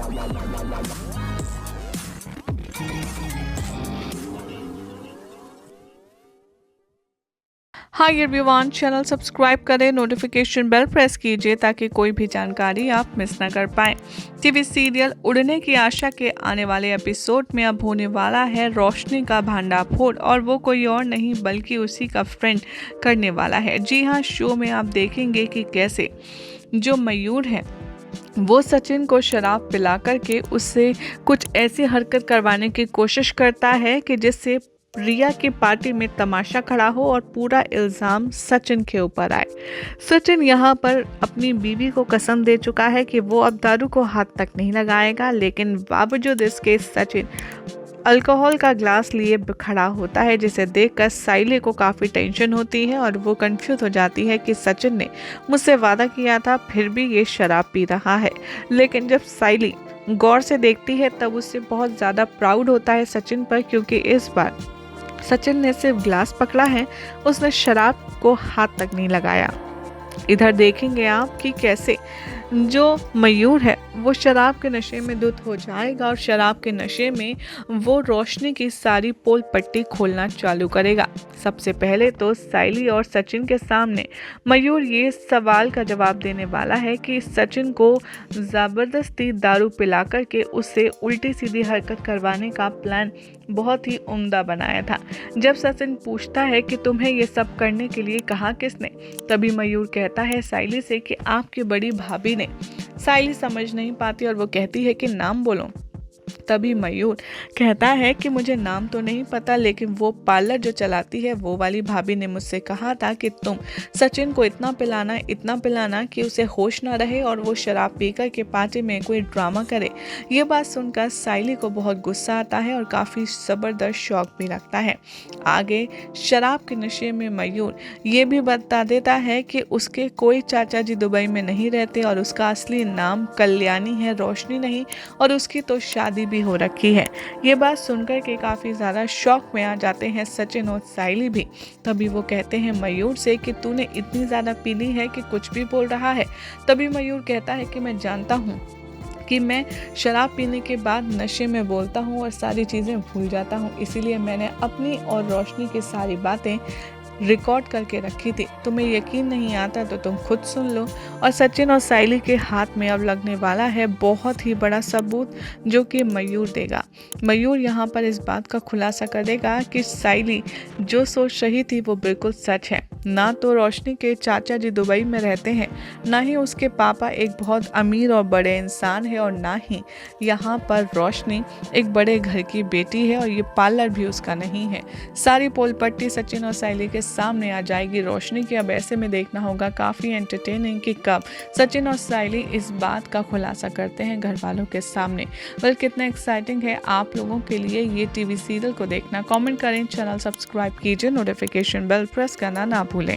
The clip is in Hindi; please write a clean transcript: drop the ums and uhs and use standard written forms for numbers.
हाय एवरीवन, चैनल सब्सक्राइब करें, नोटिफिकेशन बेल प्रेस कीजिए ताकि कोई भी जानकारी आप मिस ना कर पाएं। टीवी सीरियल उड़ने की आशा के आने वाले एपिसोड में अब होने वाला है रोशनी का भांडाफोड़, और वो कोई और नहीं बल्कि उसी का फ्रेंड करने वाला है। जी हाँ, शो में आप देखेंगे कि कैसे जो मयूर है वो सचिन को शराब पिला करके उससे कुछ ऐसी हरकत करवाने की कोशिश करता है कि जिससे रिया की पार्टी में तमाशा खड़ा हो और पूरा इल्ज़ाम सचिन के ऊपर आए। सचिन यहाँ पर अपनी बीवी को कसम दे चुका है कि वो अब दारू को हाथ तक नहीं लगाएगा, लेकिन बावजूद इसके सचिन अल्कोहल का ग्लास लिए खड़ा होता है, जिसे देखकर साइली को काफ़ी टेंशन होती है और वो कंफ्यूज हो जाती है कि सचिन ने मुझसे वादा किया था फिर भी ये शराब पी रहा है। लेकिन जब साइली गौर से देखती है तब उससे बहुत ज़्यादा प्राउड होता है सचिन पर, क्योंकि इस बार सचिन ने सिर्फ ग्लास पकड़ा है, उसने शराब को हाथ तक नहीं लगाया। इधर देखेंगे आप कि कैसे जो मयूर है वो शराब के नशे में धुत हो जाएगा और शराब के नशे में वो रोशनी की सारी पोल पट्टी खोलना चालू करेगा। सबसे पहले तो साइली और सचिन के सामने मयूर ये सवाल का जवाब देने वाला है कि सचिन को ज़बरदस्ती दारू पिला कर के उससे उल्टी सीधी हरकत करवाने का प्लान बहुत ही उम्दा बनाया था। जब सचिन पूछता है कि तुम्हें ये सब करने के लिए कहा किसने, तभी मयूर कहता है साइली से कि आपकी बड़ी भाभी ने। साइली समझ नहीं पाती और वो कहती है कि नाम बोलो। तभी मयूर कहता है कि मुझे नाम तो नहीं पता, लेकिन वो पार्लर जो चलाती है वो वाली भाभी ने मुझसे कहा था कि तुम सचिन को इतना पिलाना कि उसे होश ना रहे और वो शराब पीकर के पार्टी में कोई ड्रामा करे। ये बात सुनकर साइली को बहुत गुस्सा आता है और काफ़ी ज़बरदस्त शौक भी लगता है। आगे शराब के नशे में मयूर ये भी बता देता है कि उसके कोई चाचा जी दुबई में नहीं रहते और उसका असली नाम कल्याणी है, रोशनी नहीं, और उसकी तो शादी भी हो रखी है। ये बात सुनकर के काफ़ी ज़्यादा शौक में आ जाते हैं सचिन और साइली भी। तभी वो कहते हैं मयूर से कि तूने इतनी ज़्यादा पी ली है कि कुछ भी बोल रहा है। तभी मयूर कहता है कि मैं जानता हूँ कि मैं शराब पीने के बाद नशे में बोलता हूँ और सारी चीज़ें भूल जाता हूँ, इसीलिए मैंने अपनी और रोशनी की सारी बातें रिकॉर्ड करके रखी थी। तुम्हें यकीन नहीं आता तो तुम खुद सुन लो। और सचिन और साइली के हाथ में अब लगने वाला है बहुत ही बड़ा सबूत जो कि मयूर देगा। मयूर यहाँ पर इस बात का खुलासा करेगा कि साइली जो सोच रही थी वो बिल्कुल सच है। ना तो रोशनी के चाचा जी दुबई में रहते हैं, ना ही उसके पापा एक बहुत अमीर और बड़े इंसान है, और ना ही यहाँ पर रोशनी एक बड़े घर की बेटी है, और ये पार्लर भी उसका नहीं है। सारी पोल पट्टी सचिन और साइली के सामने आ जाएगी रोशनी की। अब ऐसे में देखना होगा काफ़ी एंटरटेनिंग कि कब सचिन और साइली इस बात का खुलासा करते हैं घर वालों के सामने। वेल, कितना एक्साइटिंग है आप लोगों के लिए ये टीवी सीरियल को देखना। कमेंट करें, चैनल सब्सक्राइब कीजिए, नोटिफिकेशन बेल प्रेस करना ना भूलें।